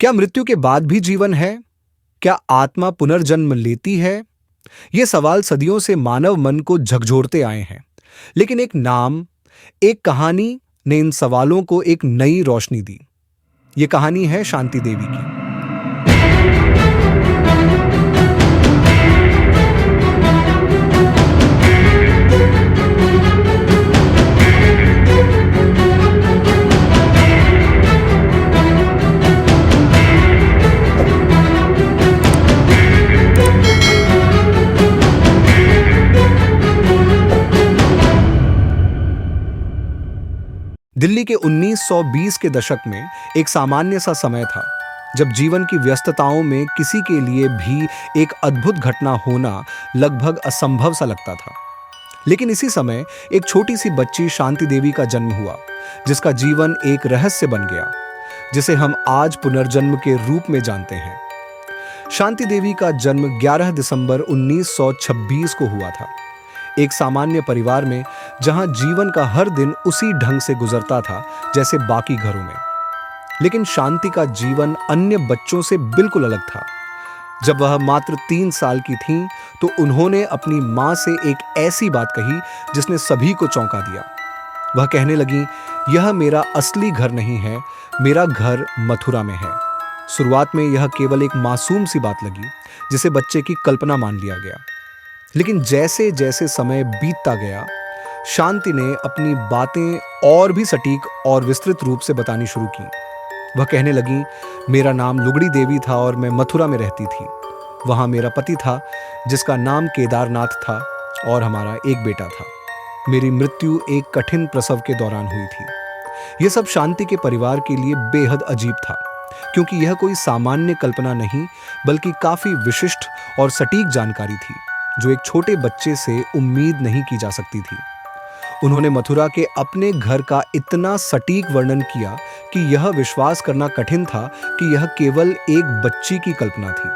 क्या मृत्यु के बाद भी जीवन है? क्या आत्मा पुनर्जन्म लेती है? ये सवाल सदियों से मानव मन को झकझोरते आए हैं। लेकिन एक नाम, एक कहानी ने इन सवालों को एक नई रोशनी दी। ये कहानी है शांति देवी की। दिल्ली के 1920 के दशक में एक सामान्य सा समय था, जब जीवन की व्यस्तताओं में किसी के लिए भी एक अद्भुत घटना होना लगभग असंभव सा लगता था। लेकिन इसी समय एक छोटी सी बच्ची शांति देवी का जन्म हुआ, जिसका जीवन एक रहस्य बन गया, जिसे हम आज पुनर्जन्म के रूप में जानते हैं। शांति देवी का जन्म 11 दिसंबर 1926 को हुआ था, एक सामान्य परिवार में, जहां जीवन का हर दिन उसी ढंग से गुजरता था जैसे बाकी घरों में। लेकिन शांति का जीवन अन्य बच्चों से बिल्कुल अलग था। जब वह मात्र 3 साल की थीं, तो उन्होंने अपनी मां से एक ऐसी बात कही जिसने सभी को चौंका दिया। वह कहने लगी, यह मेरा असली घर नहीं है, मेरा घर मथुरा में है। शुरुआत में यह केवल एक मासूम सी बात लगी, जिसे बच्चे की कल्पना मान लिया गया। लेकिन जैसे जैसे समय बीतता गया, शांति ने अपनी बातें और भी सटीक और विस्तृत रूप से बतानी शुरू की। वह कहने लगी, मेरा नाम लुगड़ी देवी था और मैं मथुरा में रहती थी। वहाँ मेरा पति था, जिसका नाम केदारनाथ था, और हमारा एक बेटा था। मेरी मृत्यु एक कठिन प्रसव के दौरान हुई थी। यह सब शांति के परिवार के लिए बेहद अजीब था, क्योंकि यह कोई सामान्य कल्पना नहीं, बल्कि काफी विशिष्ट और सटीक जानकारी थी, जो एक छोटे बच्चे से उम्मीद नहीं की जा सकती थी। उन्होंने मथुरा के अपने घर का इतना सटीक वर्णन किया कि यह विश्वास करना कठिन था कि यह केवल एक बच्ची की कल्पना थी।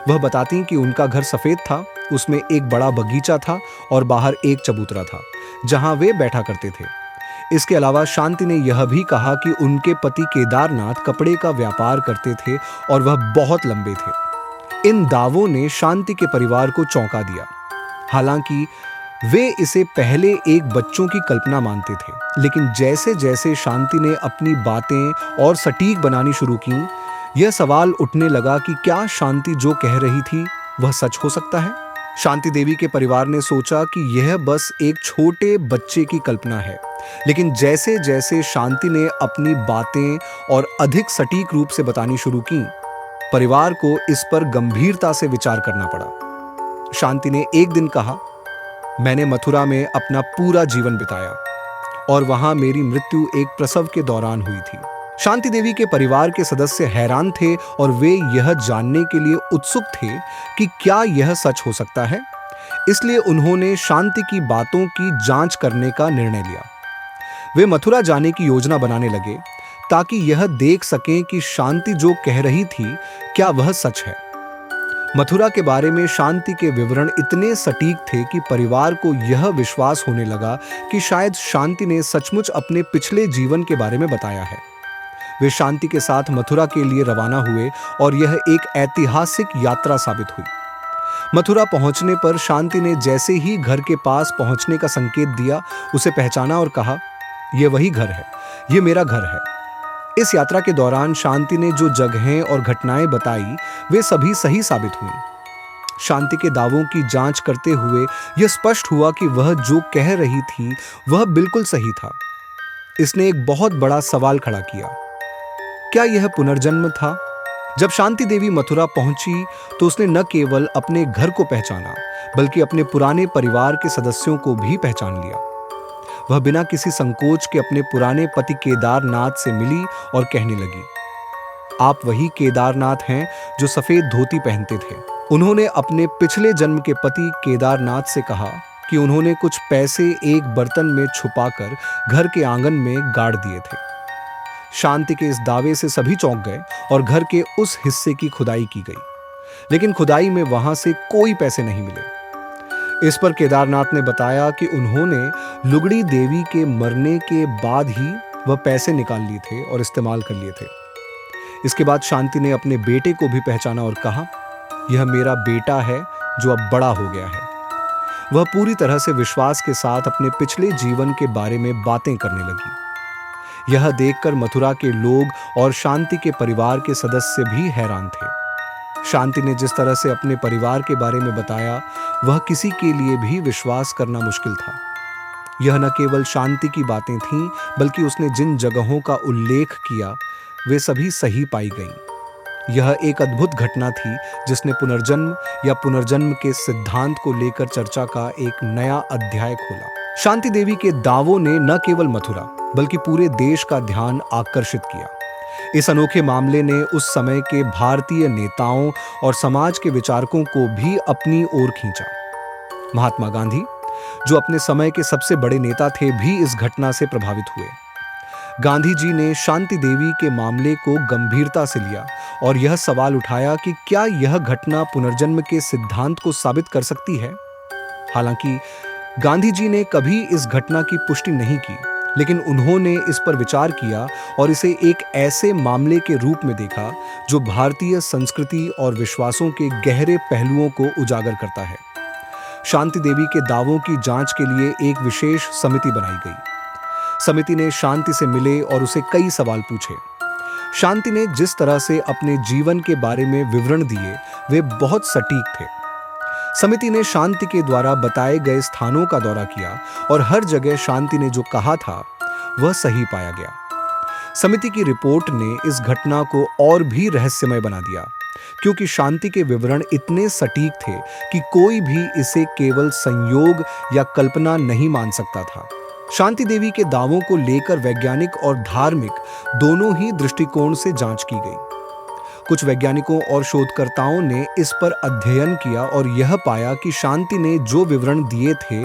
वह बताती कि उनका घर सफेद था, उसमें एक बड़ा बगीचा था और बाहर एक चबूतरा था, जहां वे बैठा करते थे। इसके अलावा शांति ने यह भी कहा कि उनके पति केदारनाथ कपड़े का व्यापार करते थे और वह बहुत लंबे थे। इन दावों ने शांति के परिवार को चौंका दिया। हालांकि वे इसे पहले एक बच्चों की कल्पना मानते थे, लेकिन जैसे जैसे शांति ने अपनी बातें और सटीक बनानी शुरू की, यह सवाल उठने लगा कि क्या शांति जो कह रही थी वह सच हो सकता है। शांति देवी के परिवार ने सोचा कि यह बस एक छोटे बच्चे की कल्पना है, लेकिन जैसे जैसे शांति ने अपनी बातें और अधिक सटीक रूप से बतानी शुरू की, परिवार को इस पर गंभीरता से विचार करना पड़ा। शांति ने एक दिन कहा, मैंने मथुरा में अपना पूरा जीवन बिताया और वहां मेरी मृत्यु एक प्रसव के दौरान हुई थी। शांति देवी के परिवार के सदस्य हैरान थे और वे यह जानने के लिए उत्सुक थे कि क्या यह सच हो सकता है। इसलिए उन्होंने शांति की बातों की जांच करने का निर्णय लिया। वे मथुरा जाने की योजना बनाने लगे, ताकि यह देख सकें कि शांति जो कह रही थी क्या वह सच है। मथुरा के बारे में शांति के विवरण इतने सटीक थे कि परिवार को यह विश्वास होने लगा कि शायद शांति ने सचमुच अपने पिछले जीवन के बारे में बताया है। वे शांति के साथ मथुरा के लिए रवाना हुए और यह एक ऐतिहासिक यात्रा साबित हुई। मथुरा पहुंचने पर शांति ने जैसे ही घर के पास पहुंचने का संकेत दिया, उसे पहचाना और कहा, यह वही घर है, यह मेरा घर है। इस यात्रा के दौरान शांति ने जो जगहें और घटनाएं बताई, वे सभी सही साबित हुई। शांति के दावों की जांच करते हुए यह स्पष्ट हुआ कि वह जो कह रही थी वह बिल्कुल सही था। इसने एक बहुत बड़ा सवाल खड़ा किया, क्या यह पुनर्जन्म था? जब शांति देवी मथुरा पहुंची, तो उसने न केवल अपने घर को पहचाना, बल्कि अपने पुराने परिवार के सदस्यों को भी पहचान लिया। वह बिना किसी संकोच के अपने पुराने पति केदारनाथ से मिली और कहने लगी, आप वही केदारनाथ हैं जो सफेद धोती पहनते थे। उन्होंने अपने पिछले जन्म के पति केदारनाथ से कहा कि उन्होंने कुछ पैसे एक बर्तन में छुपाकर घर के आंगन में गाड़ दिए थे। शांति के इस दावे से सभी चौंक गए और घर के उस हिस्से की खुदाई की गई, लेकिन खुदाई में वहां से कोई पैसे नहीं मिले। इस पर केदारनाथ ने बताया कि उन्होंने लुगड़ी देवी के मरने के बाद ही वह पैसे निकाल लिए थे और इस्तेमाल कर लिए थे। इसके बाद शांति ने अपने बेटे को भी पहचाना और कहा, यह मेरा बेटा है जो अब बड़ा हो गया है। वह पूरी तरह से विश्वास के साथ अपने पिछले जीवन के बारे में बातें करने लगी। यह देखकर मथुरा के लोग और शांति के परिवार के सदस्य भी हैरान थे। शांति ने जिस तरह से अपने परिवार के बारे में बताया, वह किसी के लिए भी विश्वास करना मुश्किल था। यह न केवल शांति की बातें थीं, बल्कि उसने जिन जगहों का उल्लेख किया वे सभी सही पाई गईं। यह एक अद्भुत घटना थी जिसने पुनर्जन्म या पुनर्जन्म के सिद्धांत को लेकर चर्चा का एक नया अध्याय खोला। शांति देवी के दावों ने न केवल मथुरा बल्कि पूरे देश का ध्यान आकर्षित किया। इस अनोखे मामले ने उस समय के भारतीय नेताओं और समाज के विचारकों को भी अपनी ओर खींचा। महात्मा गांधी, जो अपने समय के सबसे बड़े नेता थे, भी इस घटना से प्रभावित हुए। गांधी जी ने शांति देवी के मामले को गंभीरता से लिया और यह सवाल उठाया कि क्या यह घटना पुनर्जन्म के सिद्धांत को साबित कर सकती है। हालांकि गांधी जी ने कभी इस घटना की पुष्टि नहीं की, लेकिन उन्होंने इस पर विचार किया और इसे एक ऐसे मामले के रूप में देखा जो भारतीय संस्कृति और विश्वासों के गहरे पहलुओं को उजागर करता है। शांति देवी के दावों की जांच के लिए एक विशेष समिति बनाई गई। समिति ने शांति से मिले और उसे कई सवाल पूछे। शांति ने जिस तरह से अपने जीवन के बारे में विवरण दिए, वे बहुत सटीक थे। समिति ने शांति के द्वारा बताए गए स्थानों का दौरा किया और हर जगह शांति ने जो कहा था वह सही पाया गया। समिति की रिपोर्ट ने इस घटना को और भी रहस्यमय बना दिया, क्योंकि शांति के विवरण इतने सटीक थे कि कोई भी इसे केवल संयोग या कल्पना नहीं मान सकता था। शांति देवी के दावों को लेकर वैज्ञानिक और धार्मिक दोनों ही दृष्टिकोण से जांच की गई। कुछ वैज्ञानिकों और शोधकर्ताओं ने इस पर अध्ययन किया और यह पाया कि शांति ने जो विवरण दिए थे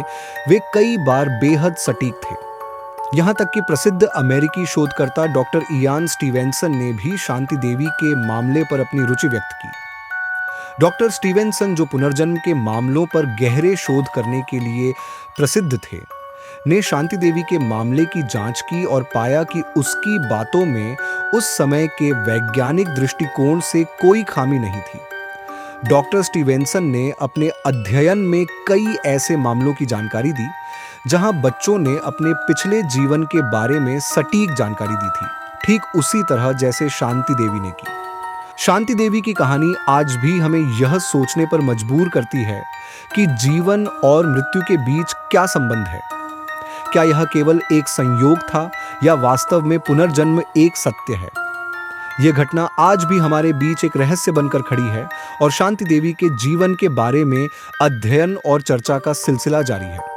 वे कई बार बेहद सटीक थे। यहाँ तक कि प्रसिद्ध अमेरिकी शोधकर्ता डॉक्टर इयान स्टीवेंसन ने भी शांति देवी के मामले पर अपनी रुचि व्यक्त की। डॉक्टर स्टीवेंसन, जो पुनर्जन्म के मामलों पर गहरे शोध करने के लिए प्रसिद्ध थे, ने शांति देवी के मामले की जांच की और पाया कि उसकी बातों में उस समय के वैज्ञानिक दृष्टिकोण से कोई खामी नहीं थी। डॉक्टर स्टीवेंसन ने अपने अध्ययन में कई ऐसे मामलों की जानकारी दी जहां बच्चों ने अपने पिछले जीवन के बारे में सटीक जानकारी दी थी, ठीक उसी तरह जैसे शांति देवी ने की। शांति देवी की कहानी आज भी हमें यह सोचने पर मजबूर करती है कि जीवन और मृत्यु के बीच क्या संबंध है। क्या यह केवल एक संयोग था या वास्तव में पुनर्जन्म एक सत्य है? यह घटना आज भी हमारे बीच एक रहस्य बनकर खड़ी है और शांति देवी के जीवन के बारे में अध्ययन और चर्चा का सिलसिला जारी है।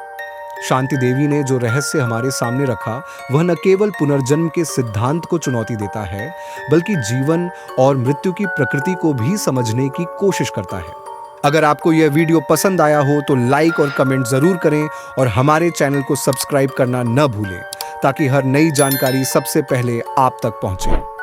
शांति देवी ने जो रहस्य हमारे सामने रखा, वह न केवल पुनर्जन्म के सिद्धांत को चुनौती देता है, बल्कि जीवन और मृत्यु की प्रकृति को भी समझने की कोशिश करता है। अगर आपको यह वीडियो पसंद आया हो तो लाइक और कमेंट जरूर करें और हमारे चैनल को सब्सक्राइब करना न भूलें, ताकि हर नई जानकारी सबसे पहले आप तक पहुंचे।